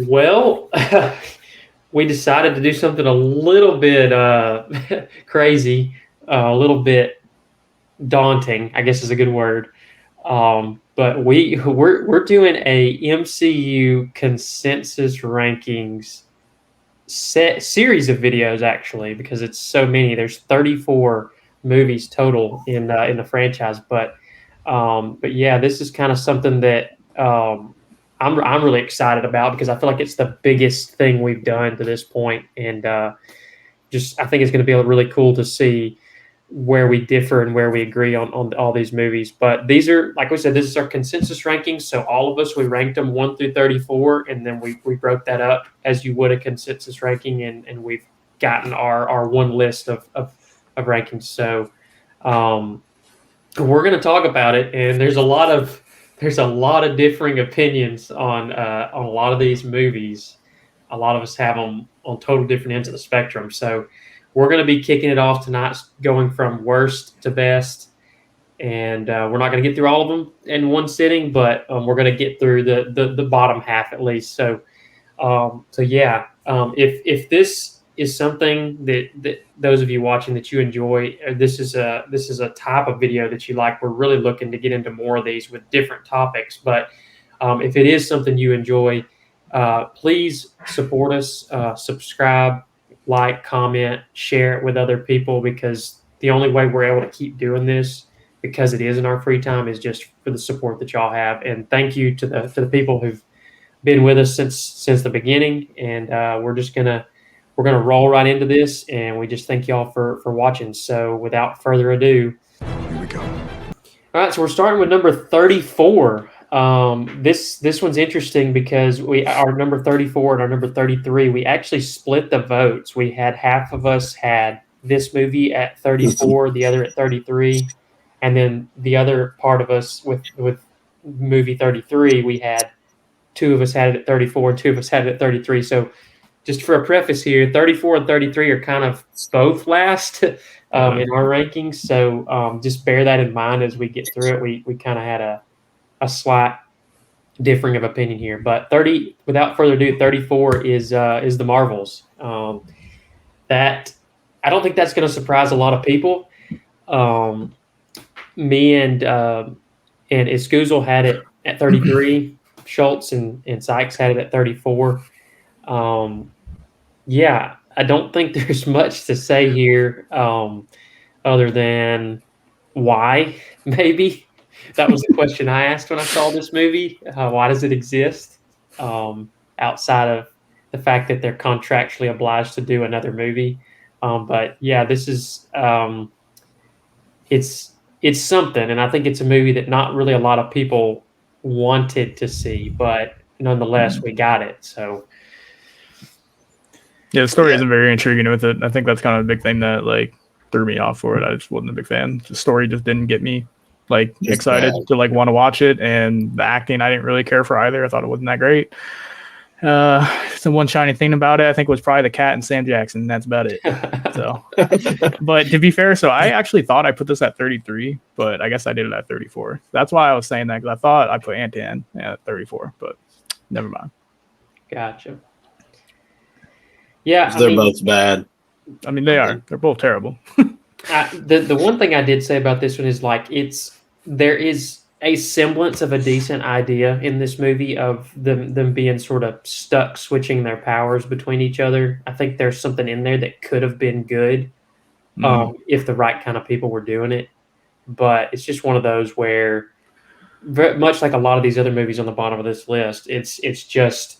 Well, we decided to do something a little bit crazy, a little bit daunting, I guess is a good word. But we're doing a MCU Consensus Rankings series of videos actually because it's so many. There's 34 movies total in the franchise, but yeah, this is kind of something that I'm really excited about because I feel like it's the biggest thing we've done to this point, and just I think it's going to be really cool to see where we differ and where we agree on all these movies. But these are, like we said, this is our consensus rankings. So all of us, we ranked them 1 through 34, and then we broke that up as you would a consensus ranking, and we've gotten our one list of rankings. So we're going to talk about it, and there's a lot of differing opinions on a lot of these movies. A lot of us have them on total different ends of the spectrum. So we're going to be kicking it off tonight, going from worst to best, and we're not going to get through all of them in one sitting, but we're going to get through the bottom half at least. So yeah, if this is something that those of you watching that you enjoy, this is a type of video that you like. We're really looking to get into more of these with different topics. But if it is something you enjoy, please support us, subscribe, like, comment, share it with other people, because the only way we're able to keep doing this, because it is in our free time, is just for the support that y'all have. And thank you to the people who've been with us since the beginning. And we're gonna roll right into this, and we just thank y'all for watching. So without further ado, Here we go. all right, so we're starting with number 34. This one's interesting because our number 34 and our number 33, we actually split the votes. We had half of us had this movie at 34, the other at 33, and then the other part of us with movie 33, we had two of us had it at 34 and two of us had it at 33. So just for a preface here, 34 and 33 are kind of both last in our rankings. So just bear that in mind as we get through it. We kind of had a slight differing of opinion here. But 30, without further ado, 34 is the Marvels. That I don't think that's going to surprise a lot of people. Me and Iskuzel had it at 33. Schultz and Sykes had it at 34. Yeah, I don't think there's much to say here other than why, maybe. That was the question I asked when I saw this movie. Why does it exist? Outside of the fact that they're contractually obliged to do another movie. But yeah, this is it's something, and I think it's a movie that not really a lot of people wanted to see, but nonetheless, we got it. So yeah, the story isn't very intriguing with it. I think that's kind of a big thing that like threw me off for it. I just wasn't a big fan. The story just didn't get me like excited to like want to watch it, and the acting I didn't really care for either. I thought it wasn't that great. The one shining thing about it, I think, was probably the cat and Sam Jackson. That's about it. So, but to be fair, so I actually thought I put this at 33, but I guess I did it at 34. That's why I was saying that, because I thought I put Ant-Man at 34, but never mind. Gotcha. Yeah, they're both bad. I mean, they are. They're both terrible. The one thing I did say about this one is like there is a semblance of a decent idea in this movie of them being sort of stuck switching their powers between each other. I think there's something in there that could have been good if the right kind of people were doing it. But it's just one of those where, very much like a lot of these other movies on the bottom of this list, it's just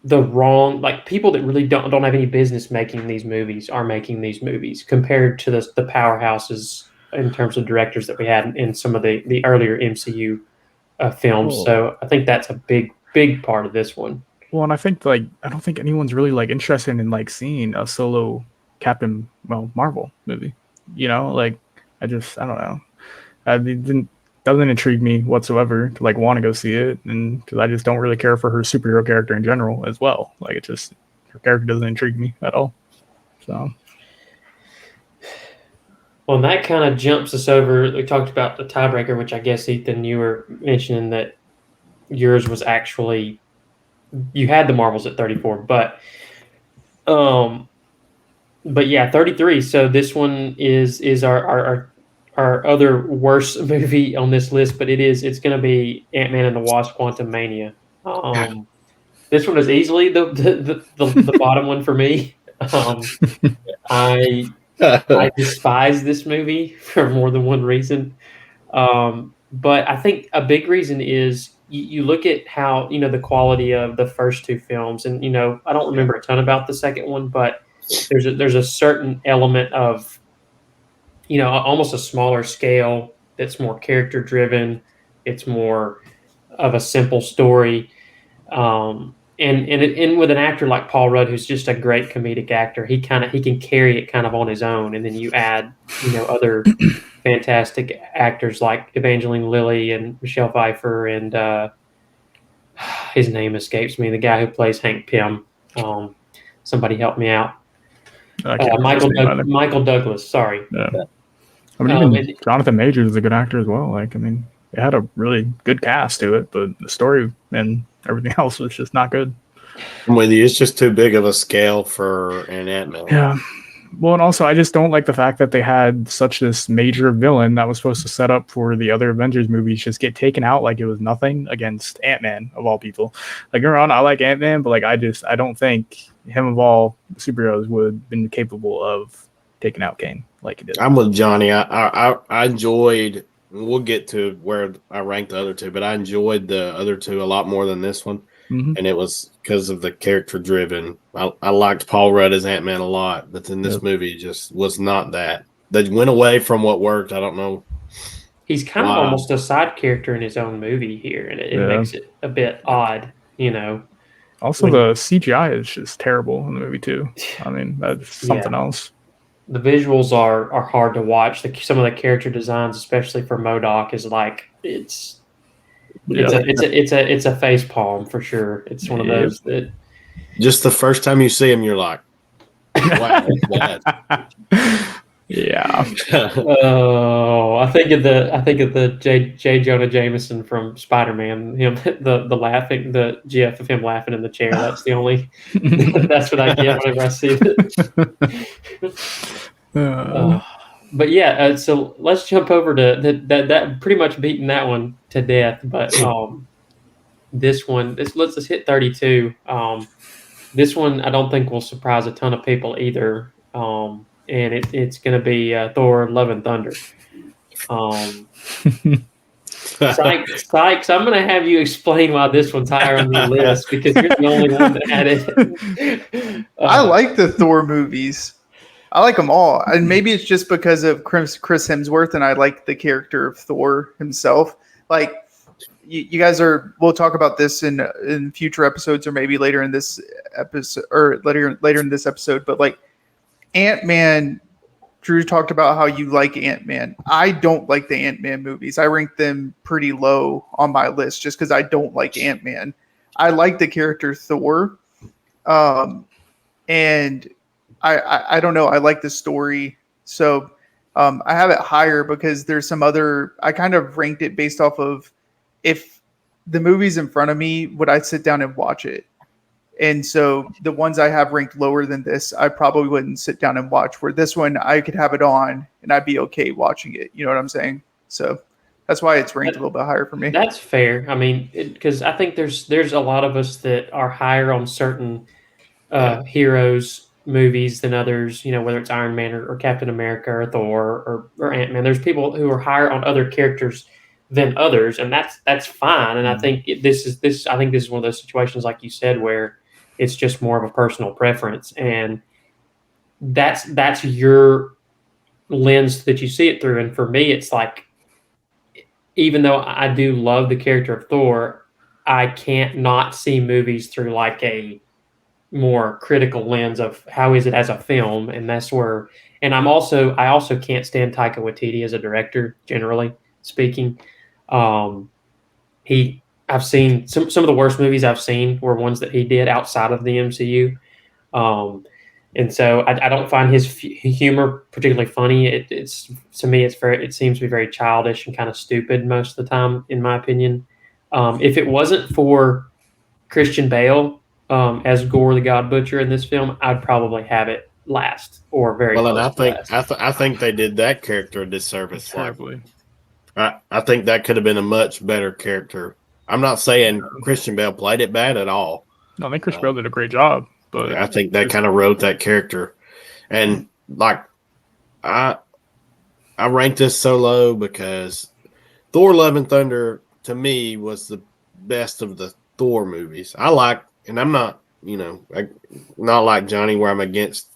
the wrong, like, people that really don't have any business making these movies are making these movies compared to the powerhouses in terms of directors that we had in some of the earlier MCU films. Cool. So I think that's a big part of this one. Well, and I think like I don't think anyone's really like interested in like seeing a solo Captain Marvel movie. You know, like I don't know. It doesn't intrigue me whatsoever to like want to go see it, and because I just don't really care for her superhero character in general as well. Like her character doesn't intrigue me at all. So. Well, and that kind of jumps us over. We talked about the tiebreaker, which I guess, Ethan, you were mentioning that yours was actually you had the Marvels at 34, um, but yeah, 33. So this one is our other worst movie on this list, but it's going to be Ant-Man and the Wasp: Quantumania. Um, this one is easily the bottom one for me. I I despise this movie for more than one reason. But I think a big reason is you look at how, the quality of the first two films, and I don't Yeah. remember a ton about the second one, but there's a certain element of, almost a smaller scale that's more character driven. It's more of a simple story. And with an actor like Paul Rudd, who's just a great comedic actor, he can carry it kind of on his own. And then you add, other fantastic actors like Evangeline Lilly and Michelle Pfeiffer and his name escapes me. The guy who plays Hank Pym. Somebody help me out. I can't remember his name either. Michael Douglas. Sorry. Yeah. I mean, even Jonathan Majors is a good actor as well. Like, I mean, it had a really good cast to it, but the story and everything else was just not good. I'm with you. It's just too big of a scale for an Ant-Man. Yeah. Well, and also, I just don't like the fact that they had such this major villain that was supposed to set up for the other Avengers movies just get taken out like it was nothing against Ant-Man, of all people. Like, you're on, I like Ant-Man, but like, I don't think him of all superheroes would have been capable of taking out Kane like he did. I'm with Johnny. I enjoyed. We'll get to where I ranked the other two, but I enjoyed the other two a lot more than this one. Mm-hmm. And it was because of the character driven. I liked Paul Rudd as Ant-Man a lot, but then this movie just was not that. They went away from what worked. I don't know. He's kind of almost a side character in his own movie here, and it makes it a bit odd, Also, the CGI is just terrible in the movie too. I mean, that's something else. The visuals are hard to watch. Some of the character designs, especially for MODOK, is like it's a face palm for sure. It's one of those that just the first time you see him, you're like, wow, that's bad. Yeah. Oh, I think of the J. Jonah Jameson from Spider-Man. Him the laughing, the GIF of him laughing in the chair. That's the only. That's what I get whenever I see it. But yeah, so let's jump over to that. Pretty much beating that one to death. But this one, let's hit 32. This one I don't think will surprise a ton of people either. And it's going to be Thor: Love and Thunder. Sykes, I'm going to have you explain why this one's higher on your list because you're the only one that had it. I like the Thor movies. I like them all. And maybe it's just because of Chris Hemsworth and I like the character of Thor himself. Like, you guys we'll talk about this in future episodes or maybe later in this episode or later in this episode. But like, Ant-Man, Drew talked about how you like Ant-Man. I don't like the Ant-Man movies. I rank them pretty low on my list just because I don't like Ant-Man. I like the character Thor. And I don't know. I like the story. So I have it higher because there's some other – I kind of ranked it based off of if the movie's in front of me, would I sit down and watch it? And so the ones I have ranked lower than this, I probably wouldn't sit down and watch. Where this one, I could have it on and I'd be okay watching it. You know what I'm saying? So that's why it's ranked a little bit higher for me. That's fair. I mean, because I think there's a lot of us that are higher on certain heroes movies than others. Whether it's Iron Man or Captain America or Thor or Ant-Man. There's people who are higher on other characters than others, and that's fine. And I think this is one of those situations, like you said, where it's just more of a personal preference, and that's your lens that you see it through. And for me, it's like, even though I do love the character of Thor, I can't not see movies through like a more critical lens of how is it as a film, and that's where. And I also can't stand Taika Waititi as a director, generally speaking. I've seen some of the worst movies I've seen were ones that he did outside of the MCU. And so I don't find his humor particularly funny. It's to me, it seems to be very childish and kind of stupid most of the time, in my opinion. If it wasn't for Christian Bale as Gore the God Butcher in this film, I'd probably have it last or very Well, and close I to think last. I think they did that character a disservice. Like, Terribly. I think that could have been a much better character. I'm not saying Christian Bale played it bad at all. No, I think Chris Bale did a great job, but I think they kind of wrote that character, and like I ranked this so low because Thor: Love and Thunder to me was the best of the Thor movies. I like, and I'm not, not like Johnny where I'm against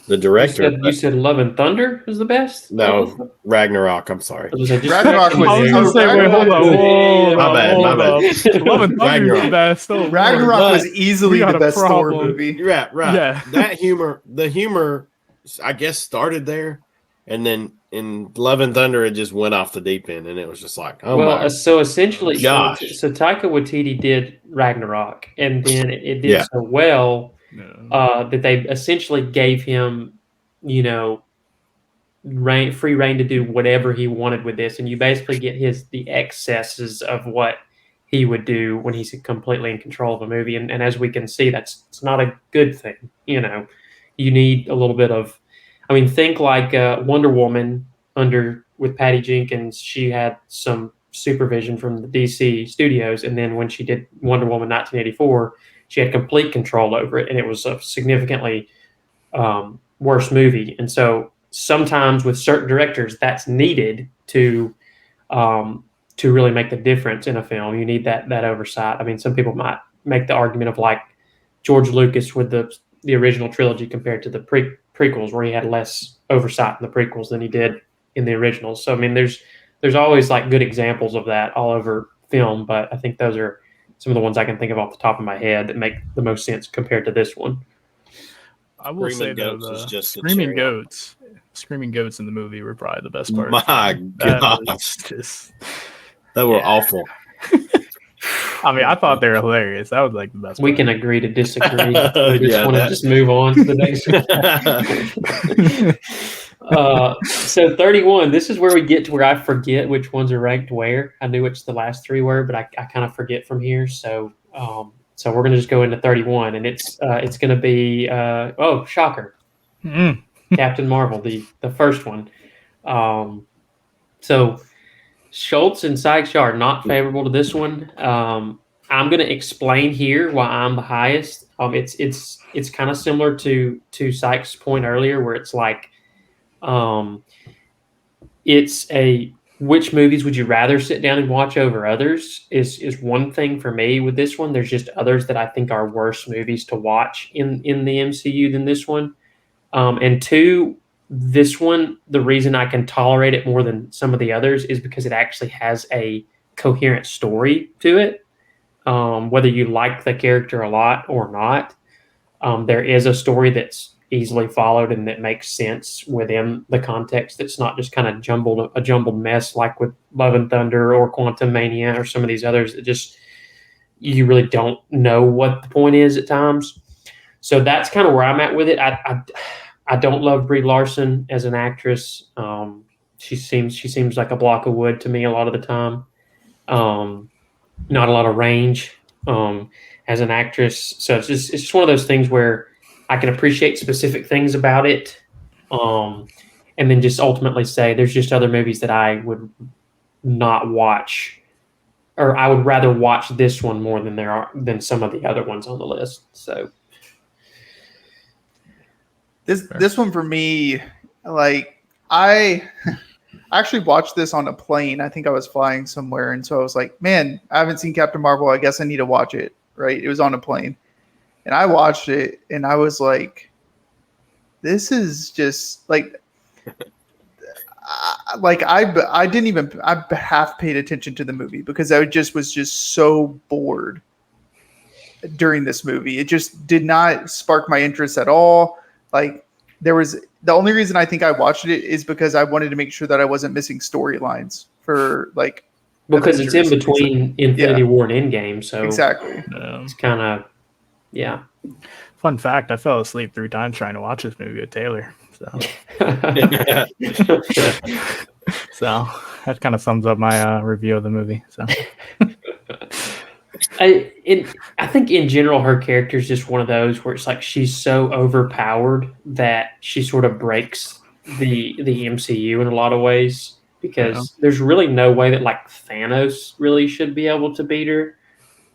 the director. You said Love and Thunder was the best? No, Ragnarok. I'm sorry. I was gonna say, just Ragnarok correction was- I was there. gonna say, wait, hold on, hold My on, bad, hold my up. bad. Love and Thunder is the Ragnarok. best. Oh, Lord. Ragnarok But was easily we got the a best Thor problem. movie. Right. Yeah. The humor, I guess, started there, and then in Love and Thunder, it just went off the deep end, and it was just like, oh Well, my so essentially, gosh. so Taika Waititi did Ragnarok, and then it did Yeah. so well No. that they essentially gave him, free reign to do whatever he wanted with this, and you basically get the excesses of what he would do when he's completely in control of a movie, and as we can see, it's not a good thing. You need a little bit of, I mean, think like Wonder Woman with Patty Jenkins. She had some supervision from the DC studios, and then when she did Wonder Woman 1984, she had complete control over it, and it was a significantly worse movie. And so sometimes with certain directors, that's needed to really make the difference in a film. You need that oversight. I mean, some people might make the argument of like George Lucas with the original trilogy compared to the prequels, where he had less oversight in the prequels than he did in the originals. So I mean, there's always like good examples of that all over film, but I think those are some of the ones I can think of off the top of my head that make the most sense compared to this one. I will say Screaming though, Goats is the just a screaming cherry. screaming goats in the movie were probably the best part. My That was gosh, just, they were yeah. awful. I mean, I thought they were hilarious. That was like the best. We part. can agree to disagree. I just Yeah, want to that- just move on to the next. So 31. This is where we get to where I forget which ones are ranked where. I knew which the last three were, but I kind of forget from here. So we're gonna just go into 31, and it's gonna be shocker, Mm. Captain Marvel, the first one. So Schultz and Sykes are not favorable to this one. I'm going to explain here why I'm the highest. It's kind of similar to Sykes' point earlier, where it's like, it's which movies would you rather sit down and watch over others is one thing for me with this one. There's just others that I think are worse movies to watch in the MCU than this one. And two, this one, the reason I can tolerate it more than some of the others is because it actually has a coherent story to it. Whether you like the character a lot or not, there is a story that's easily followed and that makes sense within the context. It's not just kind of a jumbled mess like with Love and Thunder or Quantum Mania or some of these others that just you really don't know what the point is at times. So that's kind of where I'm at with it. I don't love Brie Larson as an actress. She seems like a block of wood to me a lot of the time. Not a lot of range as an actress. So it's just one of those things where I can appreciate specific things about it, and then just ultimately say there's just other movies that I would not watch, or I would rather watch this one more than some of the other ones on the list. So. This one for me, like I actually watched this on a plane. I think I was flying somewhere, and so I was like, "Man, I haven't seen Captain Marvel. I guess I need to watch it." Right? It was on a plane, and I watched it, and I was like, "This is just like." I didn't even I half paid attention to the movie because I was just so bored during this movie. It just did not spark my interest at all. Like the only reason I think I watched it is because I wanted to make sure that I wasn't missing storylines for like because Avengers. it's in between Infinity War and Endgame, so exactly. It's kind of Fun fact: I fell asleep 3 times trying to watch this movie with Taylor. So, so that kind of sums up my review of the movie. So, I think in general her character is just one of those where it's like she's so overpowered that she sort of breaks the MCU in a lot of ways because there's really no way that like Thanos really should be able to beat her.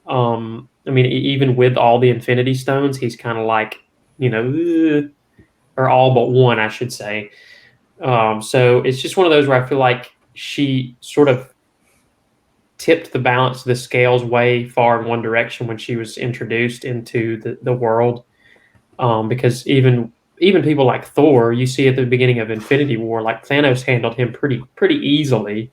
I mean, even with all the Infinity Stones, he's kind of like, or all but one, I should say. So it's just one of those where I feel like she sort of tipped the balance of the scales way far in one direction when she was introduced into the world. Because even people like Thor, you see at the beginning of Infinity War, like Thanos handled him pretty easily,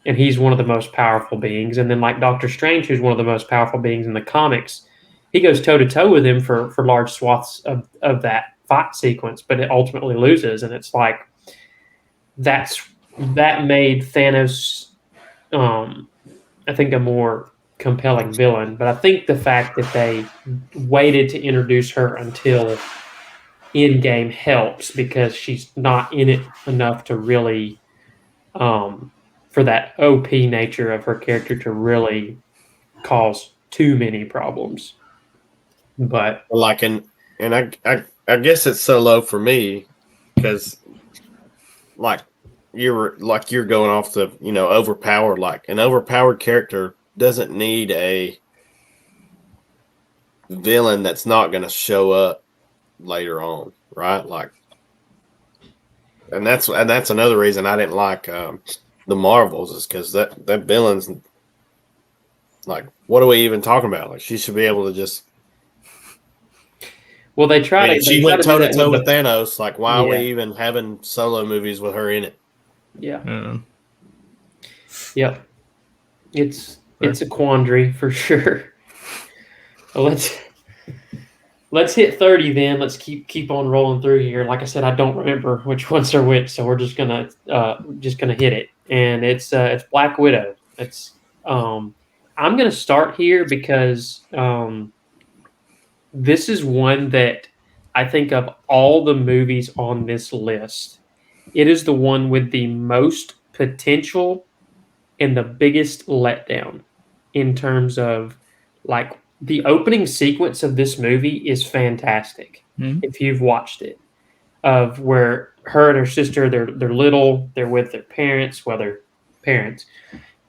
and he's one of the most powerful beings. And then like Doctor Strange, who's one of the most powerful beings in the comics, he goes toe to toe with him for large swaths of that fight sequence, but it ultimately loses. And it's like that made Thanos, I think, a more compelling villain. But I think the fact that they waited to introduce her until Endgame helps because she's not in it enough to really, for that OP nature of her character to really cause too many problems. But like, and I guess it's so low for me because like you're going off the overpowered. Like an overpowered character doesn't need a villain that's not going to show up later on, right? Like, and that's another reason I didn't like the Marvels is because that villain's like, what are we even talking about? Like, she should be able to just. Well, they try to. She went toe to toe with Thanos. Like, why are we Yeah. even having solo movies with her in it? Yeah. Yep. It's a quandary for sure. Well, let's hit 30 then. Let's keep on rolling through here. Like I said, I don't remember which ones are which, so we're just gonna hit it. And it's Black Widow. It's I'm gonna start here because this is one that I think of all the movies on this list. It is the one with the most potential and the biggest letdown in terms of like the opening sequence of this movie is fantastic. If you've watched it, of where her and her sister they're little, they're with their parents,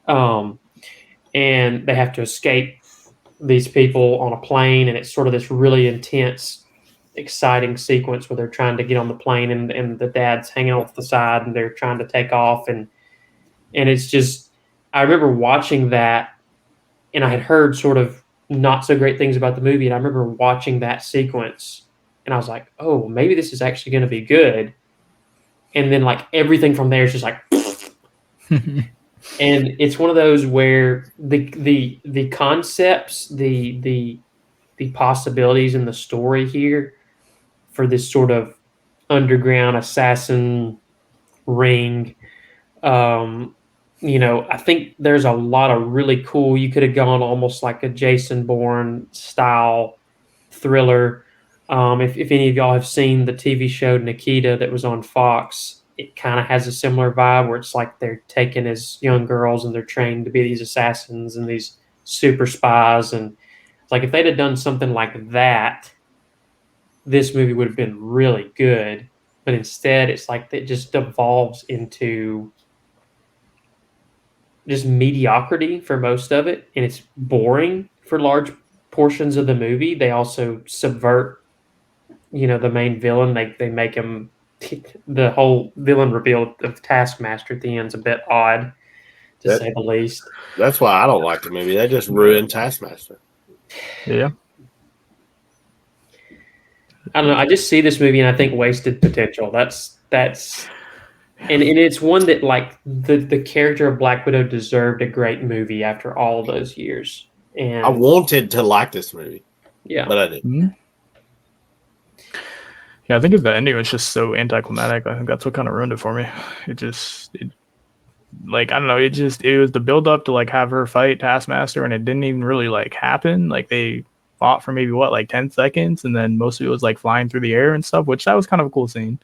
and they have to escape these people on a plane, and it's sort of this really intense, exciting sequence where they're trying to get on the plane, and the dad's hanging off the side, and they're trying to take off, and it's just I remember watching that, and I had heard sort of not so great things about the movie, and I remember watching that sequence, and I was like, oh, maybe this is actually going to be good, and then like everything from there is just like. And it's one of those where the concepts, the possibilities in the story here for this sort of underground assassin ring, I think there's a lot of really cool. You could have gone almost like a Jason Bourne style thriller. If any of y'all have seen the TV show Nikita that was on Fox, it kind of has a similar vibe where it's like they're taken as young girls and they're trained to be these assassins and these super spies. And it's like if they'd have done something like that, this movie would have been really good. But instead, it's like it just devolves into just mediocrity for most of it, and it's boring for large portions of the movie. They also subvert, the main villain. They make him the whole villain reveal of Taskmaster at the end's a bit odd, to say the least. That's why I don't like the movie. They just ruined Taskmaster. Yeah. I don't know. I just see this movie and I think wasted potential. That's and it's one that like the character of Black Widow deserved a great movie after all those years. And I wanted to like this movie. Yeah. But I didn't. Yeah, I think the ending was just so anticlimactic. I think that's what kind of ruined it for me. I don't know. It was the build up to like have her fight Taskmaster, and it didn't even really like happen. Like they fought for maybe 10 seconds, and then most of it was like flying through the air and stuff, which that was kind of a cool scene.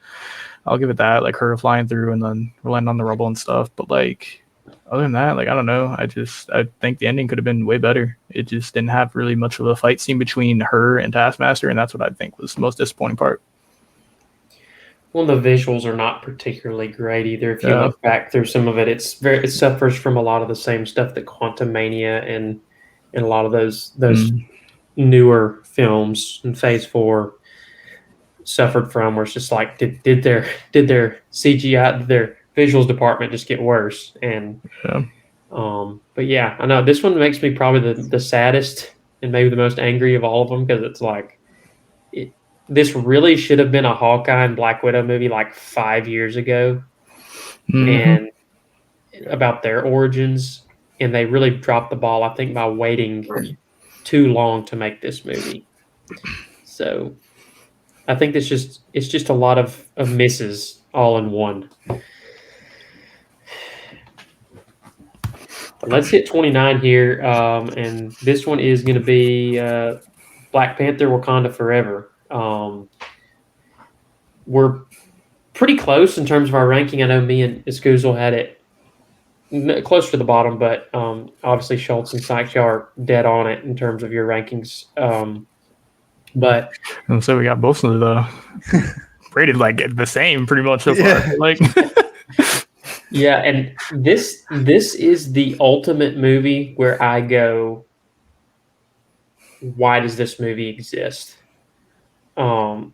I'll give it that, like her flying through and then landing on the rubble and stuff. But like other than that, like, I don't know. I think the ending could have been way better. It just didn't have really much of a fight scene between her and Taskmaster, and that's what I think was the most disappointing part. Well, the visuals are not particularly great either. If you look back through some of it, it suffers from a lot of the same stuff that Quantum Mania and a lot of those newer films in Phase 4 suffered from, where it's just like, did their CGI, their visuals department just get worse? And but yeah, I know this one makes me probably the saddest and maybe the most angry of all of them, because it's like, this really should have been a Hawkeye and Black Widow movie like 5 years ago, and about their origins, and they really dropped the ball, I think, by waiting too long to make this movie. So I think it's just a lot of misses all in one. But let's hit 29 here, and this one is going to be Black Panther: Wakanda Forever. We're pretty close in terms of our ranking. I know me and Iskuzel had it close to the bottom, but obviously Schultz and Sykes, y'all are dead on it in terms of your rankings. But and so we got both of the rated like the same pretty much so far. Like, yeah, and this is the ultimate movie where I go, why does this movie exist?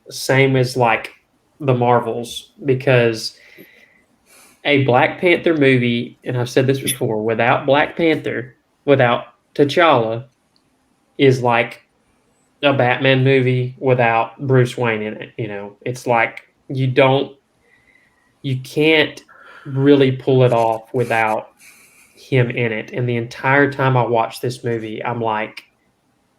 Same as like the Marvels, because a Black Panther movie, and I've said this before, without Black Panther, without T'Challa, is like a Batman movie without Bruce Wayne in it. You know, it's like you can't really pull it off without him in it. And the entire time I watch this movie, I'm like,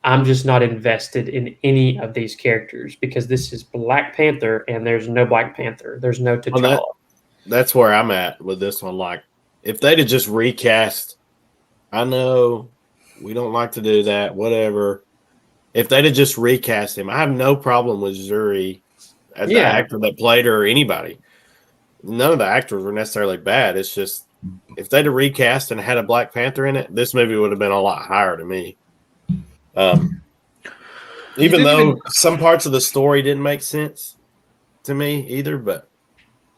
I'm just not invested in any of these characters, because this is Black Panther and there's no Black Panther. There's no T'Challa. Well, that's where I'm at with this one. Like, if they'd have just recast, I know we don't like to do that, whatever. If they'd have just recast him, I have no problem with Zuri as the actor that played her or anybody. None of the actors were necessarily bad. It's just, if they'd have recast and had a Black Panther in it, this movie would have been a lot higher to me. Even though some parts of the story didn't make sense to me either, but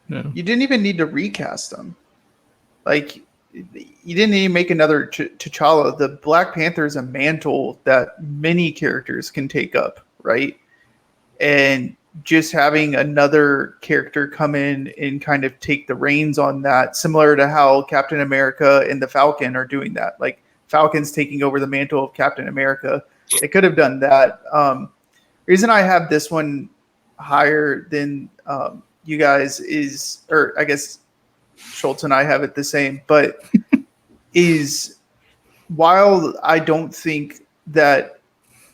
you didn't even need to recast them. Like, you didn't even make another T'Challa. The Black Panther is a mantle that many characters can take up, right? And just having another character come in and kind of take the reins on that, similar to how Captain America and the Falcon are doing that. Like, Falcon's taking over the mantle of Captain America. They could have done that. Reason I have this one higher than you guys is, or I guess Schultz and I have it the same, but is, while I don't think that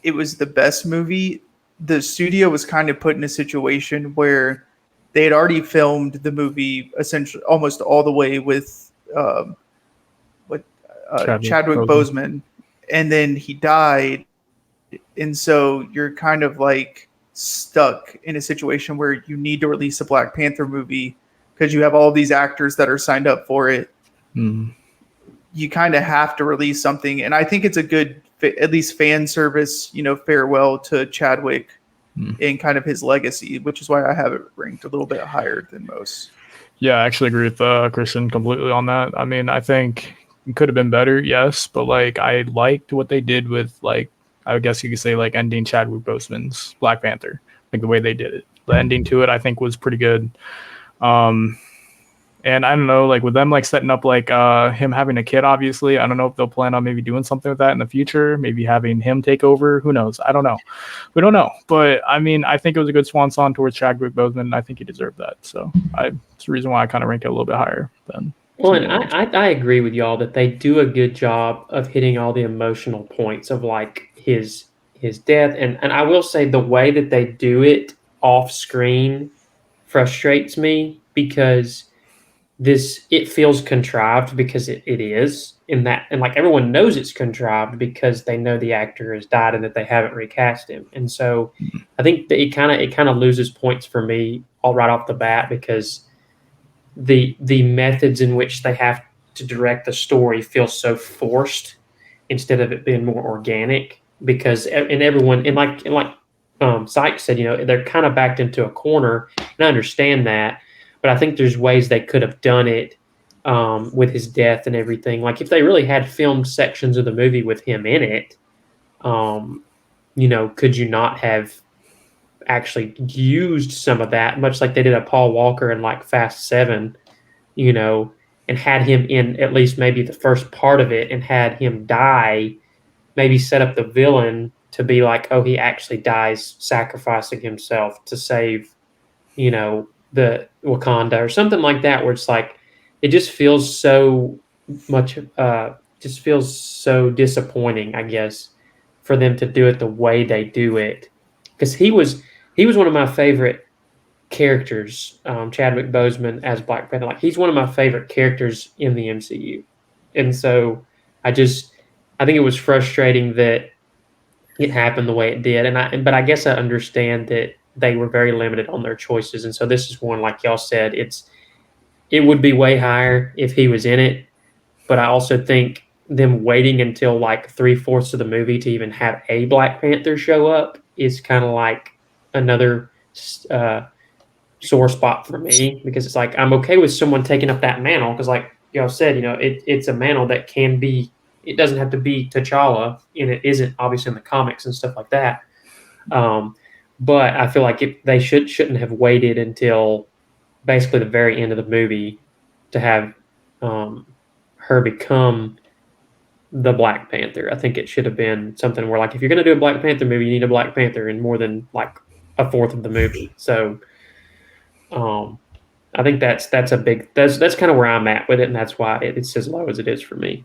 it was the best movie, the studio was kind of put in a situation where they had already filmed the movie essentially almost all the way with Chadwick Boseman, and then he died. And so you're kind of like stuck in a situation where you need to release a Black Panther movie because you have all these actors that are signed up for it. You kind of have to release something. And I think it's a good, at least fan service, farewell to Chadwick and kind of his legacy, which is why I have it ranked a little bit higher than most. Yeah, I actually agree with Christian completely on that. I mean, I think it could have been better, yes, but like I liked what they did with, like, I guess you could say, like, ending Chadwick Boseman's Black Panther, like the way they did it. The ending to it, I think, was pretty good. And I don't know, like with them like setting up like him having a kid, obviously, I don't know if they'll plan on maybe doing something with that in the future, maybe having him take over. Who knows? I don't know. We don't know. But I mean, I think it was a good swan song towards Chadwick Boseman. I think he deserved that. So it's the reason why I kind of rank it a little bit higher than. Well, and I agree with y'all that they do a good job of hitting all the emotional points of like his death. And I will say the way that they do it off screen frustrates me, because it feels contrived, because it is in that, and like everyone knows it's contrived because they know the actor has died and that they haven't recast him. And so I think that it kind of loses points for me all right off the bat, because the methods in which they have to direct the story feels so forced instead of it being more organic. Because and everyone and Sykes said, they're kind of backed into a corner, and I understand that, but I think there's ways they could have done it with his death and everything. Like if they really had filmed sections of the movie with him in it, could you not have actually used some of that, much like they did a Paul Walker in like Fast 7, and had him in at least maybe the first part of it and had him die, maybe set up the villain to be like, oh, he actually dies sacrificing himself to save, the Wakanda or something like that, where it's like, it just feels so much, just feels so disappointing, I guess, for them to do it the way they do it. Because he was one of my favorite characters, Chadwick Boseman as Black Panther. Like he's one of my favorite characters in the MCU, and so I think it was frustrating that it happened the way it did. But I guess I understand that they were very limited on their choices, and so this is one, like y'all said, it would be way higher if he was in it. But I also think them waiting until like 3/4 of the movie to even have a Black Panther show up is kind of like another sore spot for me, because it's like I'm okay with someone taking up that mantle, because like y'all said, it's a mantle that can be. It doesn't have to be T'Challa, and it isn't obviously in the comics and stuff like that. But I feel like they shouldn't have waited until basically the very end of the movie to have her become the Black Panther. I think it should have been something where, like, if you're going to do a Black Panther movie, you need a Black Panther in more than like a fourth of the movie. So, I think that's kind of where I'm at with it, and that's why it's as low as it is for me.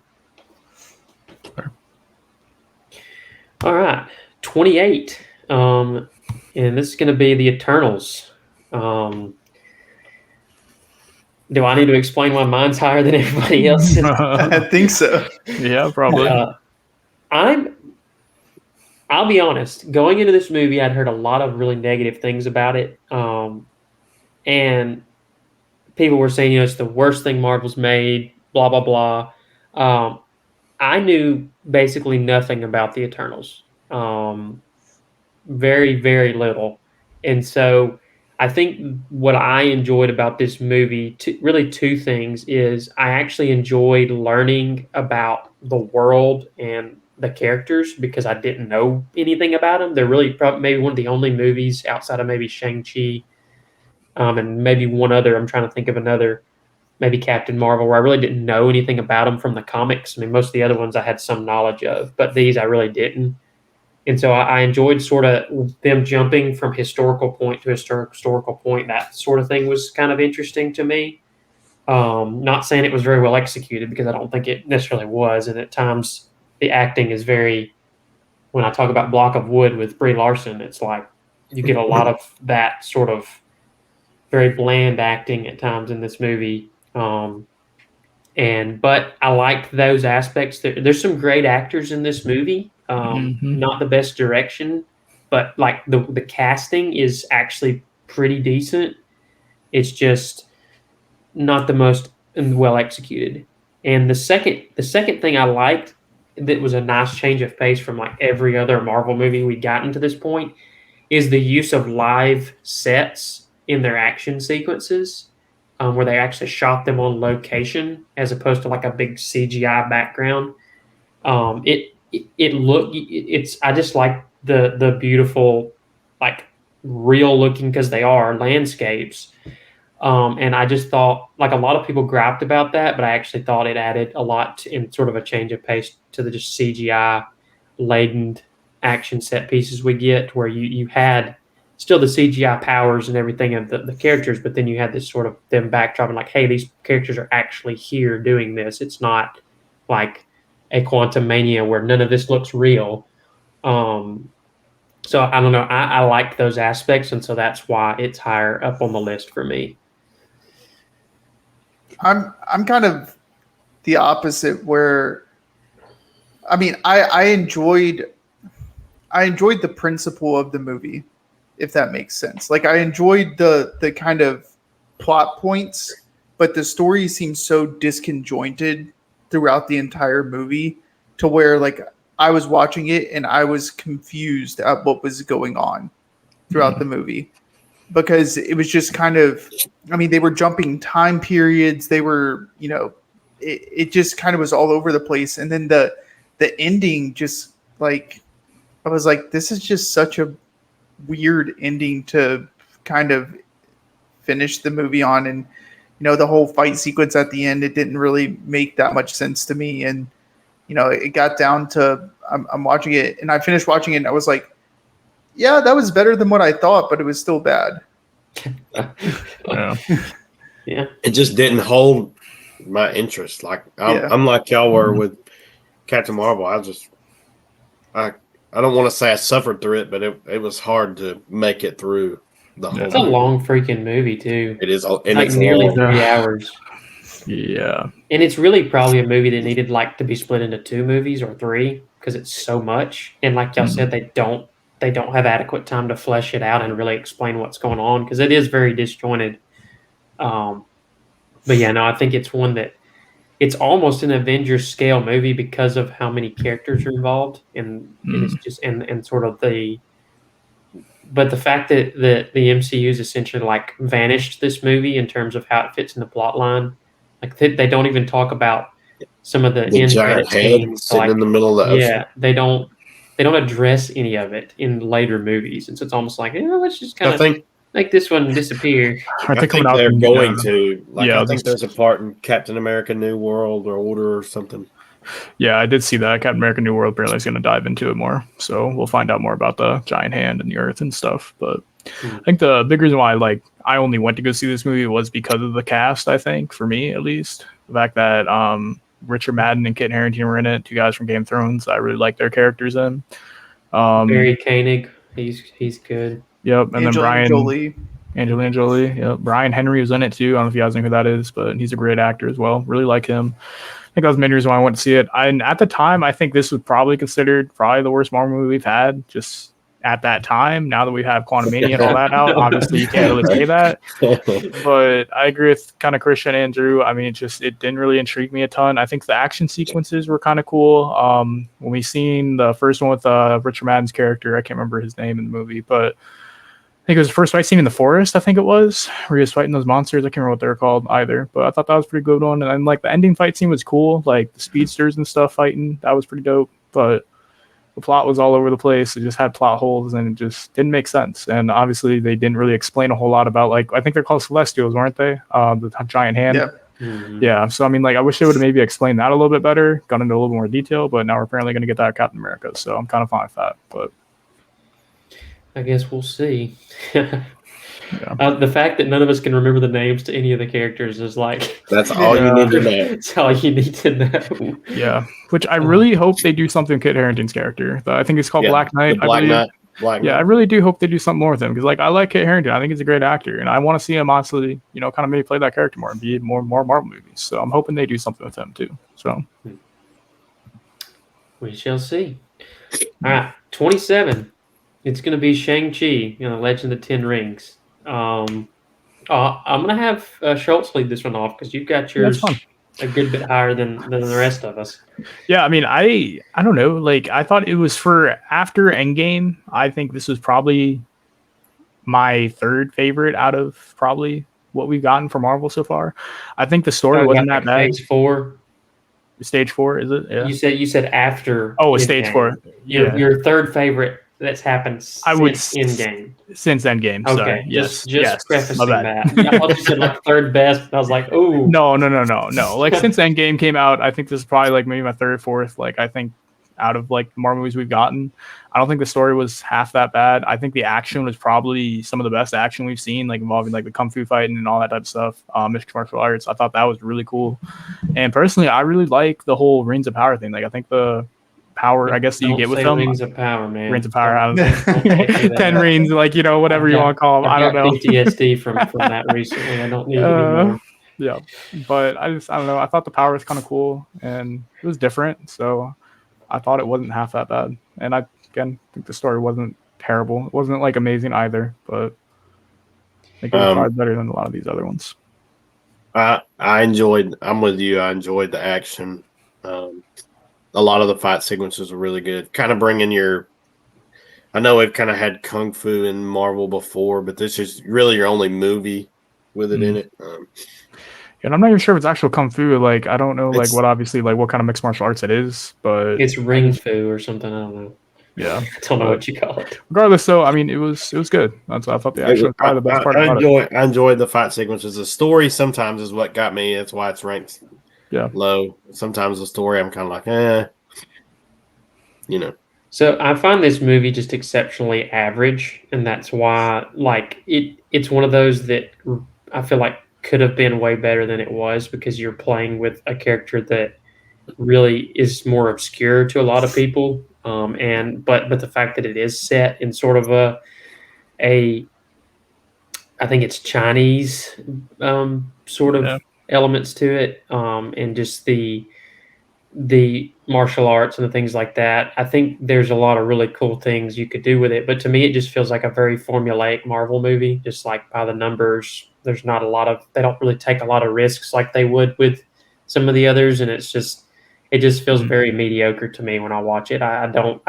All right, 28, and this is going to be the Eternals. Do I need to explain why mine's higher than everybody else's? I think so. Yeah, probably. I'll be honest. Going into this movie, I'd heard a lot of really negative things about it, and people were saying, it's the worst thing Marvel's made. Blah blah blah. I knew basically nothing about the Eternals, very very little, and so I think what I enjoyed about this movie, really two things, is I actually enjoyed learning about the world and the characters, because I didn't know anything about them. They're really probably maybe one of the only movies outside of maybe Shang-Chi, and maybe one other. I'm trying to think of another, maybe Captain Marvel, where I really didn't know anything about them from the comics. I mean, most of the other ones I had some knowledge of, but these I really didn't. And so I enjoyed sort of them jumping from historical point to historical point. That sort of thing was kind of interesting to me. Not saying it was very well executed, because I don't think it necessarily was. And at times the acting is very, when I talk about Block of Wood with Brie Larson, it's like you get a lot of that sort of very bland acting at times in this movie. But I liked those aspects. There's some great actors in this movie. Not the best direction, but like the casting is actually pretty decent. It's just not the most well executed. And the second thing I liked that was a nice change of pace from like every other Marvel movie we'd gotten to this point is the use of live sets in their action sequences, where they actually shot them on location as opposed to like a big CGI background. I just like the beautiful, like real looking, because they are landscapes. And I just thought, like, a lot of people griped about that, but I actually thought it added a lot in sort of a change of pace to the just CGI laden action set pieces we get, where you had still the CGI powers and everything of the characters, but then you had this sort of them backdropping, like, hey, these characters are actually here doing this. It's not like a Quantum Mania where none of this looks real. So I don't know. I liked those aspects, and so that's why it's higher up on the list for me. I'm kind of the opposite, where I mean I enjoyed the principle of the movie, if that makes sense. Like I enjoyed the kind of plot points, but the story seems so disconjointed throughout the entire movie to where like I was watching it and I was confused at what was going on throughout the movie because it was just kind of, I mean, they were jumping time periods. They were, it just kind of was all over the place. And then the ending just like, I was like, this is just such a weird ending to kind of finish the movie on. And, the whole fight sequence at the end, it didn't really make that much sense to me. And, it got down to, I'm watching it and I finished watching it and I was like, yeah, that was better than what I thought, but it was still bad. Yeah. Yeah. It just didn't hold my interest. Like I'm like y'all were with Captain Marvel. I don't want to say I suffered through it, but it was hard to make it through the whole. It's a long freaking movie too. It is, and like it's nearly long. 3 hours. Yeah. And it's really probably a movie that needed like to be split into 2 movies or 3 because it's so much. And like y'all said, they don't have adequate time to flesh it out and really explain what's going on because it is very disjointed. But yeah, no, I think it's one that it's almost an Avengers scale movie because of how many characters are involved and it's just and sort of but the fact that the MCU's essentially like vanished this movie in terms of how it fits in the plot line. Like they don't even talk about some of the end giant credit head scenes. sitting Like, in the middle of the ocean. yeah, they don't address any of it in later movies, and so it's almost like let's just kind I of think make this one disappear. I think coming out they're in, going to. Like, yeah, I think there's a part in Captain America: New World or Order or something. Yeah, I did see that. Captain America: New World apparently is going to dive into it more, so we'll find out more about the giant hand and the Earth and stuff. But I think the big reason why I only went to go see this movie was because of the cast. I think for me at least, the fact that Richard Madden and Kit Harington were in it, 2 guys from Game of Thrones. I really like their characters in. Barry Koenig, he's good. Yep, and Angelina then Angelina Jolie. Yep, Brian Henry was in it too. I don't know if you guys know who that is, but he's a great actor as well. Really like him. I think that was the main reason why I went to see it. And at the time, I think this was probably considered the worst Marvel movie we've had. Just at that time, now that we have Quantumania and all that out, obviously you can't really say that. But I agree with kind of Christian and Drew. I mean, it didn't really intrigue me a ton. I think the action sequences were kind of cool. When we seen the first one with Richard Madden's character, I can't remember his name in the movie, but I think it was the first fight scene in the forest, I think it was, where he was fighting those monsters. I can't remember what they were called either, but I thought that was a pretty good one. And then, like, the ending fight scene was cool, like the speedsters and stuff fighting. That was pretty dope, but the plot was all over the place. It just had plot holes, and it just didn't make sense. And obviously, they didn't really explain a whole lot about, like, I think they're called Celestials, weren't they? The giant hand. Yeah. Mm-hmm. Yeah, so I mean, like, I wish they would have maybe explained that a little bit better, gone into a little more detail, but now we're apparently going to get that at Captain America, so I'm kind of fine with that. But I guess we'll see. yeah. The fact that none of us can remember the names to any of the characters is like That's all you need to know. That's all you need to know. Yeah, which I really hope they do something with Kit Harington's character. I think it's called Black Knight. Black Knight. I really do hope they do something more with him because, like, I like Kit Harington. I think he's a great actor, and I want to see him honestly, kind of maybe play that character more and be more Marvel movies. So I'm hoping they do something with him too. So we shall see. All right, 27. It's going to be Shang-Chi, Legend of the Ten Rings. I'm going to have Schultz lead this one off because you've got yours a good bit higher than the rest of us. Yeah, I mean, I don't know. Like, I thought it was for after Endgame. I think this was probably my third favorite out of probably what we've gotten from Marvel so far. I think the story wasn't that bad. Phase 4. Stage 4, is it? Yeah. You said after. Oh, Stage 4. Yeah. Your third favorite that's happened since Endgame. Since Endgame. Okay, sorry. Just prefacing that. I thought you said like third best. And I was like, oh. No. Like, since Endgame came out, I think this is probably like maybe my third, fourth. Like, I think out of like the Marvel movies we've gotten, I don't think the story was half that bad. I think the action was probably some of the best action we've seen, like involving like the kung fu fighting and all that type of stuff. Mixed martial arts. I thought that was really cool. And personally, I really like the whole Rings of Power thing. Like, I think the power, I guess, that you get with them. Rings of Power, man. Rings of Power. 10 rings, like, whatever you want to call them. I don't know. PTSD from that recently. I don't need it anymore. Yeah, but I don't know. I thought the power was kind of cool and it was different, so I thought it wasn't half that bad. And I think the story wasn't terrible. It wasn't like amazing either, but I think it was probably better than a lot of these other ones. I'm with you. I enjoyed the action. A lot of the fight sequences are really good. Kind of bringing I know we've kind of had Kung Fu in Marvel before, but this is really your only movie with it in it. And I'm not even sure if it's actual kung fu. Like, I don't know, like, It's- what obviously, like, what kind of mixed martial arts it is, but It's ring fu or something. I don't know. yeah, I don't know what you call it. regardless, though, I mean, it was good. That's I thought the action was probably the best part about it. I enjoyed the fight sequences. The story sometimes is what got me. That's why it's ranked low. Sometimes the story I'm kind of like, you know. So I find this movie just exceptionally average, and that's why, like, it's one of those that I feel like could have been way better than it was, because you're playing with a character that really is more obscure to a lot of people. But the fact that it is set in sort of a I think it's Chinese sort of elements to it, and just the martial arts and the things like that. I think there's a lot of really cool things you could do with it. But to me, it just feels like a very formulaic Marvel movie, just like by the numbers. There's not a lot of, they don't really take a lot of risks like they would with some of the others. And it just feels very mediocre to me when I watch it. I don't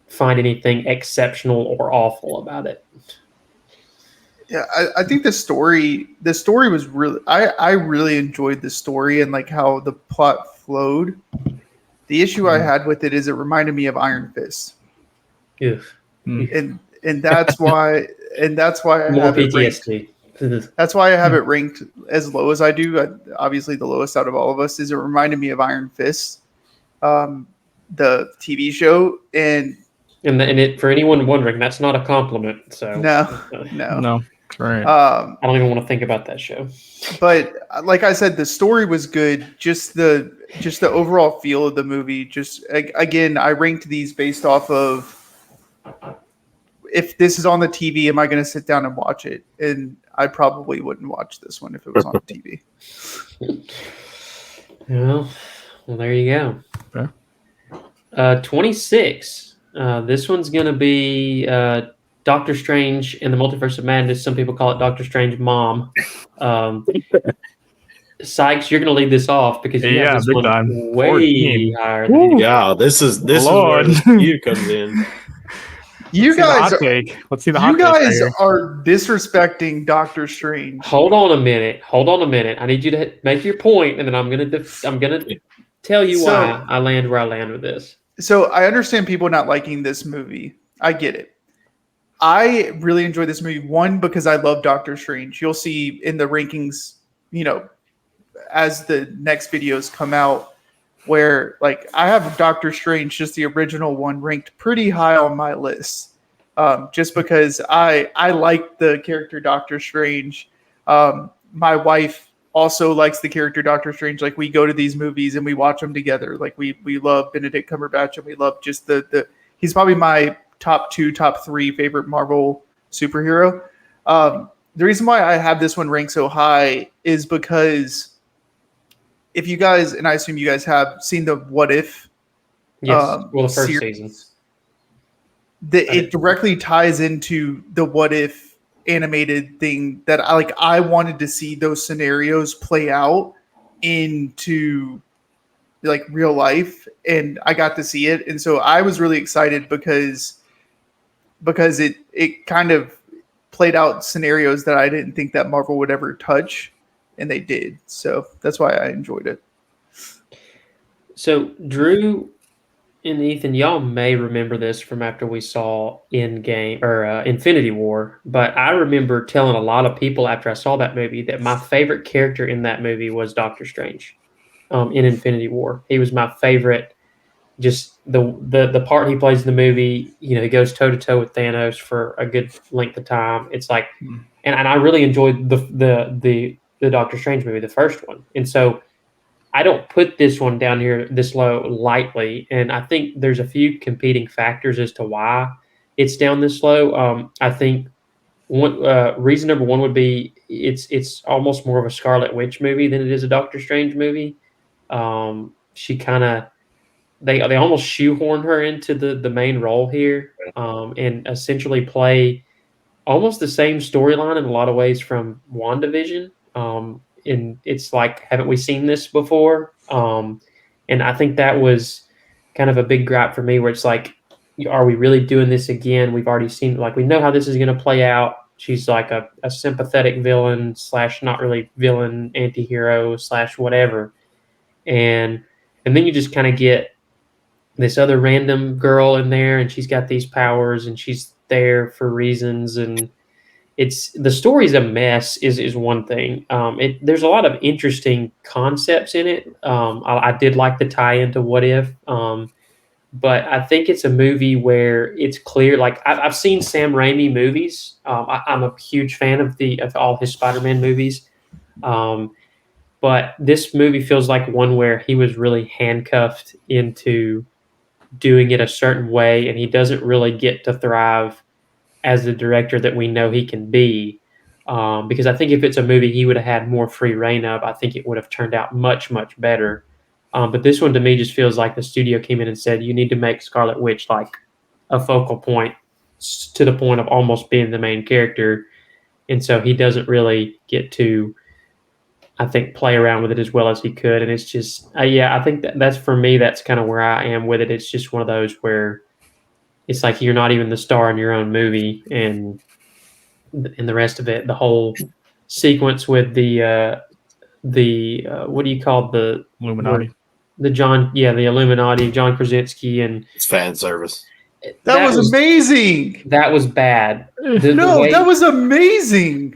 find anything exceptional or awful about it. Yeah, I think the story was really, I really enjoyed the story and like how the plot flowed. The issue I had with it is it reminded me of Iron Fist. Yeah. And that's why I More have PTSD. it ranked. That's why I have it ranked as low as I do. Obviously, the lowest out of all of us is it reminded me of Iron Fist, the TV show, and it, for anyone wondering, that's not a compliment. So no. Right. I don't even want to think about that show. But like I said, the story was good. Just the overall feel of the movie. Just again, I ranked these based off of, if this is on the TV, am I going to sit down and watch it? And I probably wouldn't watch this one if it was on the TV. Well, there you go. Okay. 26. This one's going to be Doctor Strange in the Multiverse of Madness. Some people call it Doctor Strange Mom. Sykes, you're going to lead this off because you have this big one time. way 14. higher than anything. Yeah, this is where the view comes in. You guys, let's see the hot take. You guys are disrespecting Doctor Strange. Hold on a minute. I need you to make your point, and then I'm gonna tell you why I land where I land with this. So I understand people not liking this movie. I get it. I really enjoyed this movie. One, because I love Doctor Strange. You'll see in the rankings, as the next videos come out, where like I have Doctor Strange, just the original one, ranked pretty high on my list, just because I like the character Doctor Strange. My wife also likes the character Doctor Strange. Like, we go to these movies and we watch them together. Like, we love Benedict Cumberbatch, and we love just the he's probably my top 2, top 3 favorite Marvel superhero. The reason why I have this one ranked so high is because if you guys, and I assume you guys have seen the What If, the first series, season, it directly ties into the What If animated thing that I wanted to see those scenarios play out into like real life, and I got to see it, and so I was really excited because it kind of played out scenarios that I didn't think that Marvel would ever touch, and they did. So that's why I enjoyed it. So Drew and Ethan, y'all may remember this from after we saw Endgame or Infinity War, but I remember telling a lot of people after I saw that movie that my favorite character in that movie was Doctor Strange. In Infinity War, he was my favorite. Just the part he plays in the movie, he goes toe to toe with Thanos for a good length of time. It's like, and I really enjoyed the Doctor Strange movie, the first one, and so I don't put this one down here this low lightly. And I think there's a few competing factors as to why it's down this low. I think one reason number one would be it's almost more of a Scarlet Witch movie than it is a Doctor Strange movie. She kind of they almost shoehorn her into the main role here, and essentially play almost the same storyline in a lot of ways from WandaVision. And it's like, haven't we seen this before? And I think that was kind of a big gripe for me, where it's like, are we really doing this again? We've already seen, like, we know how this is going to play out. She's like a sympathetic villain / not really villain, anti-hero / whatever. And then you just kind of get this other random girl in there, and she's got these powers, and she's there for reasons, and it's the story's a mess is one thing. There's a lot of interesting concepts in it. I did like the tie into What If, but I think it's a movie where it's clear. Like, I've seen Sam Raimi movies. I'm a huge fan of all his Spider-Man movies. But this movie feels like one where he was really handcuffed into doing it a certain way, and he doesn't really get to thrive as the director that we know he can be. Because I think if it's a movie he would have had more free reign of, I think it would have turned out much, much better. But this one to me just feels like the studio came in and said, you need to make Scarlet Witch like a focal point, to the point of almost being the main character. And so he doesn't really get to, I think, play around with it as well as he could. And it's just, I think that's for me, that's kind of where I am with it. It's just one of those where it's like you're not even the star in your own movie, and the rest of it, the whole sequence with the what do you call the Illuminati. The Illuminati, John Krasinski, and It's fan service. That was amazing. That was bad. That was amazing.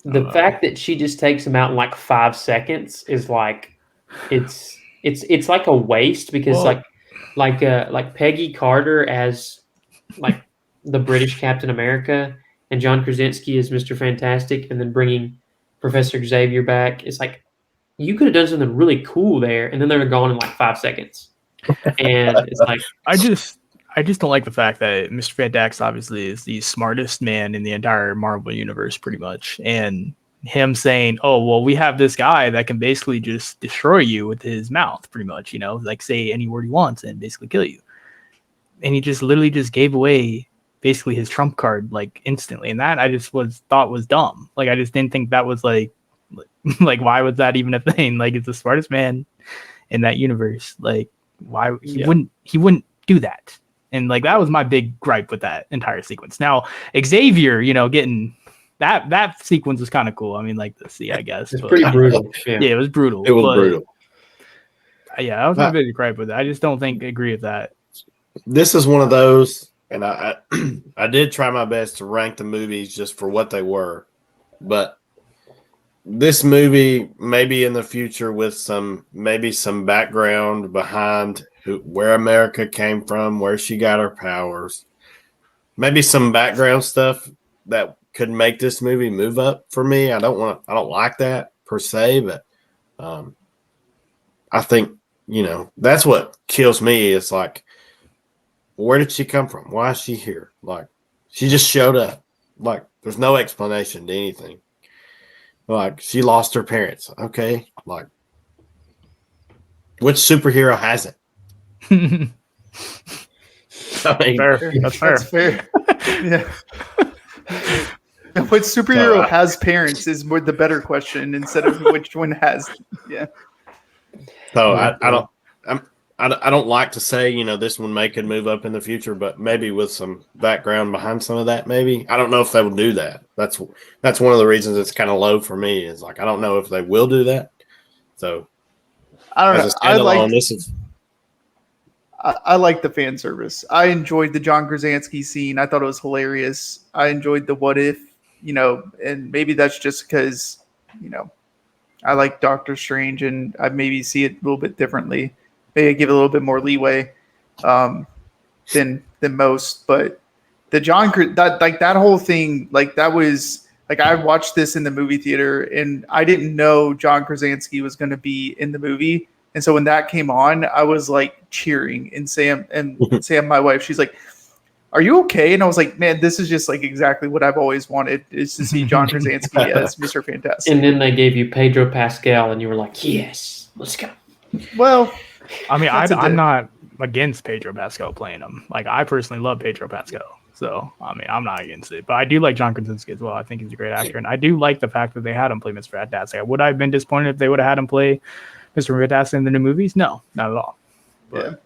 The fact that she just takes him out in like 5 seconds is like, it's like a waste, because like Peggy Carter as like the British Captain America, and John Krasinski as Mr. Fantastic, and then bringing Professor Xavier back. It's like, you could have done something really cool there, and then they're gone in like 5 seconds. And it's like, I just don't like the fact that Mr. Fantastic obviously is the smartest man in the entire Marvel universe, pretty much, and him saying, "Oh, well, we have this guy that can basically just destroy you with his mouth, pretty much, like say any word he wants and basically kill you." And he just literally just gave away basically his trump card like instantly, and that I just thought was dumb. Like, I just didn't think that was like why was that even a thing? Like, it's the smartest man in that universe. Like, why he wouldn't do that? And like, that was my big gripe with that entire sequence. Now, Xavier, getting that sequence was kind of cool. I mean, like, to see, I guess it's pretty brutal. Yeah, it was brutal. It was brutal. Yeah, that was my big gripe with it. I just don't agree with that. This is one of those, and I did try my best to rank the movies just for what they were, but this movie, maybe in the future, with some background behind where America came from, where she got her powers, maybe some background stuff that could make this movie move up for me. I don't like that per se, but I think, that's what kills me. It's like, where did she come from? Why is she here? Like, she just showed up. Like, there's no explanation to anything. Like, she lost her parents. Okay. Like, which superhero hasn't? I mean, fair. That's fair. Yeah. What superhero has parents is more the better question, instead of which one has. Yeah. So I don't like to say, this one could move up in the future, but maybe with some background behind some of that, maybe. I don't know if they will do that. That's one of the reasons it's kind of low for me, is like, I don't know if they will do that. So I don't know. I like the fan service. I enjoyed the John Krasinski scene. I thought it was hilarious. I enjoyed the What If, and maybe that's just because, I like Doctor Strange, and I maybe see it a little bit differently. Maybe I give it a little bit more leeway than most. But the that whole thing, like, that was like, I watched this in the movie theater, and I didn't know John Krasinski was going to be in the movie. And so when that came on, I was like cheering. And Sam, my wife, she's like, "Are you okay?" And I was like, "Man, this is just like exactly what I've always wanted, is to see John Krasinski as Mr. Fantastic." And then they gave you Pedro Pascal, and you were like, "Yes, let's go." Well, I mean, I'm not against Pedro Pascal playing him. Like, I personally love Pedro Pascal. So, I mean, I'm not against it. But I do like John Krasinski as well. I think he's a great actor. And I do like the fact that they had him play Mr. Fantastic. Would I have been disappointed if they would have had him play Mr. Fantastic in the new movies? No, not at all. But,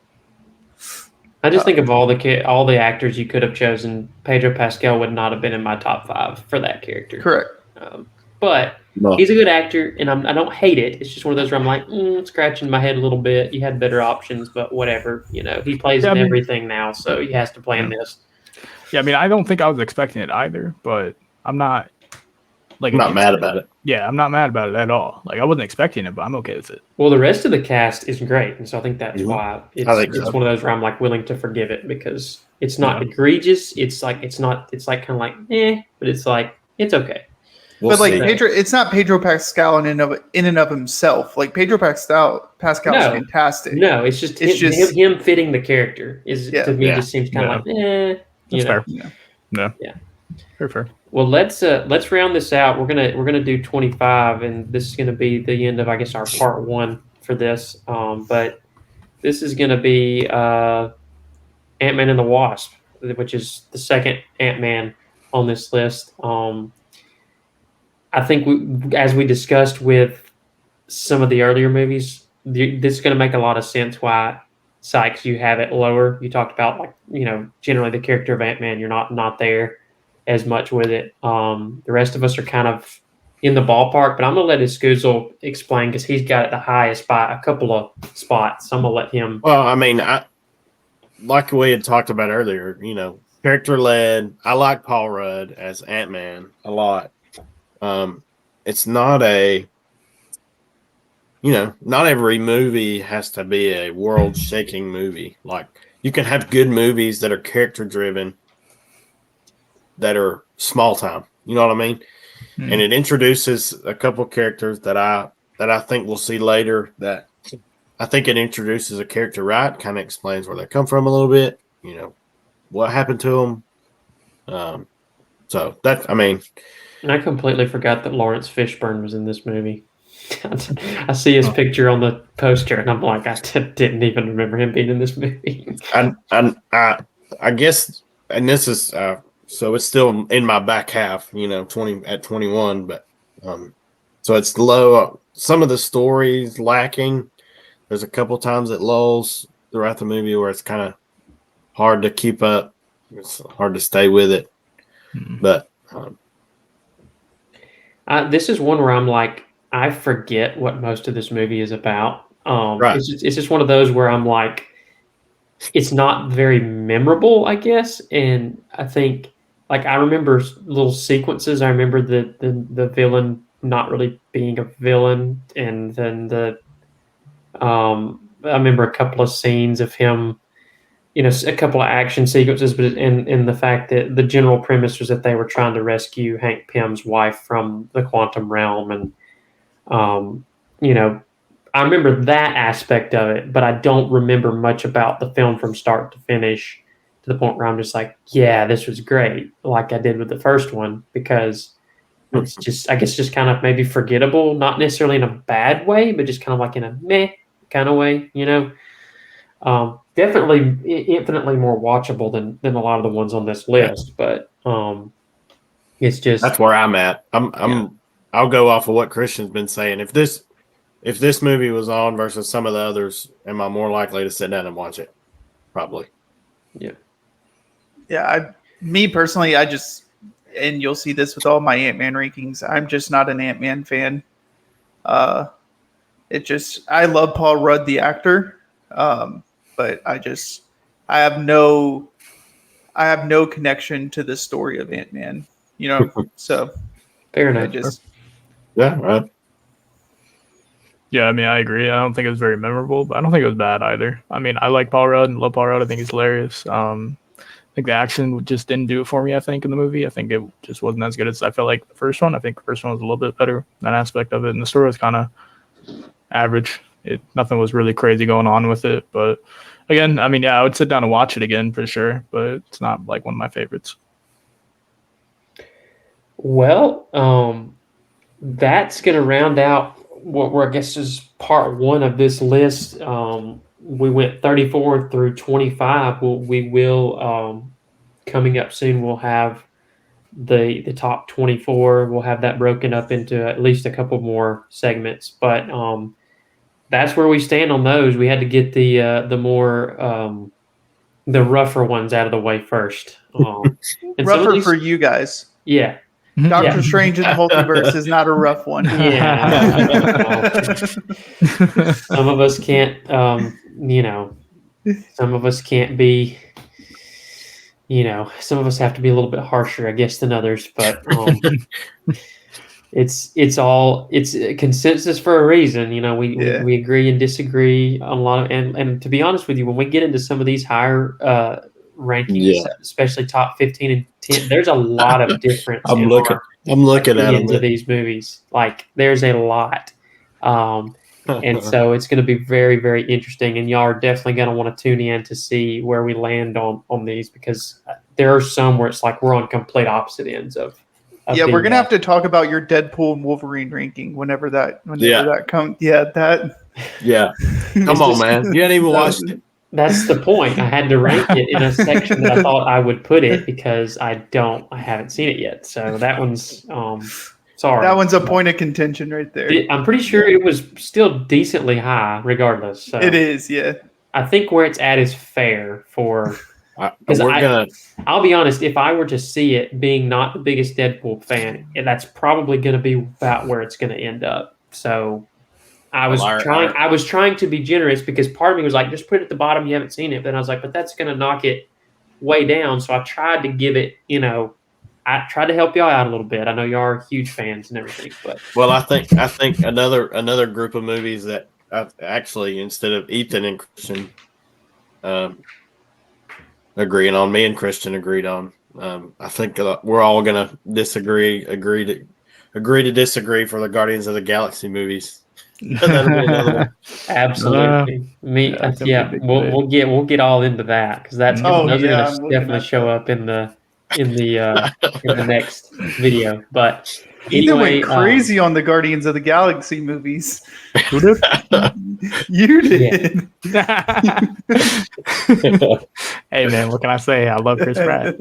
I just think of all the actors you could have chosen. Pedro Pascal would not have been in my top 5 for that character. Correct. But he's a good actor, and I don't hate it. It's just one of those where I'm like, scratching my head a little bit. You had better options, but whatever. You know, he plays in everything now, so he has to play in this. Yeah, I mean, I don't think I was expecting it either, but I'm not mad about it. Yeah, I'm not mad about it at all. Like, I wasn't expecting it, but I'm okay with it. Well, the rest of the cast is great, and so I think that's why it's one of those where I'm like willing to forgive it because it's not egregious. It's like kind of like but it's like it's okay. But like Pedro, it's not Pedro Pascal in and of himself. Like Pedro Pascal is fantastic. No, it's just him fitting the character to me just seems kind of like That's fair. Yeah. Fair. Well, let's round this out. We're gonna do 25, and this is gonna be the end of I guess our part 1 for this. But this is gonna be Ant-Man and the Wasp, which is the second Ant-Man on this list. I think as we discussed with some of the earlier movies, this is going to make a lot of sense why, Sykes, you have it lower. You talked about, like, generally the character of Ant-Man, you're not there as much with it. The rest of us are kind of in the ballpark, but I'm going to let Iskuzel explain because he's got it the highest by a couple of spots. So I'm going to let him. Well, I mean, like we had talked about earlier, character-led. I like Paul Rudd as Ant-Man a lot. It's not not every movie has to be a world-shaking movie. Like, you can have good movies that are character-driven, that are small time. You know what I mean? Mm-hmm. And it introduces a couple characters that I think we'll see later. That I think it introduces a character right, kind of explains where they come from a little bit. What happened to them. So that, I mean. And I completely forgot that Lawrence Fishburne was in this movie. I see his picture on the poster, and I'm like, I didn't even remember him being in this movie. I guess, and this is so it's still in my back half, 20 at 21, but so it's low. Some of the stories lacking. There's a couple times it lulls throughout the movie where it's kind of hard to keep up. It's hard to stay with it, but. This is one where I'm like, I forget what most of this movie is about. Right. It's just one of those where I'm like, it's not very memorable, I guess. And I think, like, I remember little sequences. I remember the villain not really being a villain, and then I remember a couple of scenes of him. A couple of action sequences, but in the fact that the general premise was that they were trying to rescue Hank Pym's wife from the quantum realm. And, I remember that aspect of it, but I don't remember much about the film from start to finish to the point where I'm just like, yeah, this was great. Like I did with the first one, because it's just, I guess, just kind of maybe forgettable, not necessarily in a bad way, but just kind of like in a meh kind of way, Definitely infinitely more watchable than a lot of the ones on this list, but it's just that's where I'm at. I'll go off of what Christian's been saying. If this movie was on versus some of the others, am I more likely to sit down and watch it? Probably. Yeah. Yeah, me personally, and you'll see this with all my Ant-Man rankings, I'm just not an Ant-Man fan. I love Paul Rudd, the actor. But I have no connection to the story of Ant-Man, so fair enough. Yeah, right. Yeah, I mean, I agree. I don't think it was very memorable, but I don't think it was bad either. I mean, I like Paul Rudd and love Paul Rudd. I think he's hilarious. I think the action just didn't do it for me, I think, in the movie. I think it just wasn't as good as I felt like the first one. I think the first one was a little bit better, that aspect of it. And the story was kind of average. Nothing was really crazy going on with it. But again, I mean, yeah, I would sit down and watch it again for sure, but it's not like one of my favorites. Well, that's going to round out what I guess is part 1 of this list. we went 34 through 25. We will coming up soon. We'll have the top 24. We'll have that broken up into at least a couple more segments, but that's where we stand on those. We had to get the more the rougher ones out of the way first. And some of Rougher these, for you guys. yeah, Doctor Strange in the Multiverse is not a rough one. yeah. Some of us can't, some of us can't be, some of us have to be a little bit harsher, I guess, than others. But it's a consensus for a reason. We agree and disagree on a lot of, and to be honest with you, when we get into some of these higher rankings, especially top 15 and 10, there's a lot of difference. I'm looking at opinions of these movies. Like, there's a lot. And so it's going to be very, very interesting. And y'all are definitely going to want to tune in to see where we land on these, because there are some where it's like we're on complete opposite ends of we're going to have to talk about your Deadpool and Wolverine ranking whenever that comes. Yeah. Come on, man. You hadn't even watched it. That's the point. I had to rank it in a section that I thought I would put it, because I haven't seen it yet. So that one's sorry. That one's a point of contention right there. I'm pretty sure it was still decently high regardless. So it is, yeah. I think where it's at is fair for, because I'll be honest, if I were to see it, being not the biggest Deadpool fan, that's probably going to be about where it's going to end up. So I was trying to be generous, because part of me was like, just put it at the bottom. You haven't seen it. But I was like, but that's going to knock it way down. So I tried to give it, I tried to help y'all out a little bit. I know y'all are huge fans and everything, but I think another group of movies that actually, instead of Ethan and Christian agreeing on, me and Christian agreed on. I think we're all gonna agree to disagree for the Guardians of the Galaxy movies. That'll be another one. Absolutely. We'll get all into that, because those are going to definitely show up in the next video. But Ethan anyway, went crazy on the Guardians of the Galaxy movies. You did. Hey man, what can I say? I love Chris Pratt.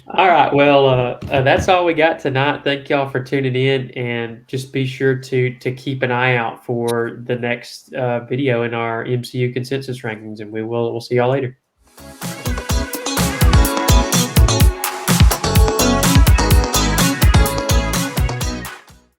All right. Well, that's all we got tonight. Thank y'all for tuning in, and just be sure to keep an eye out for the next video in our MCU Consensus Rankings, and we'll see y'all later.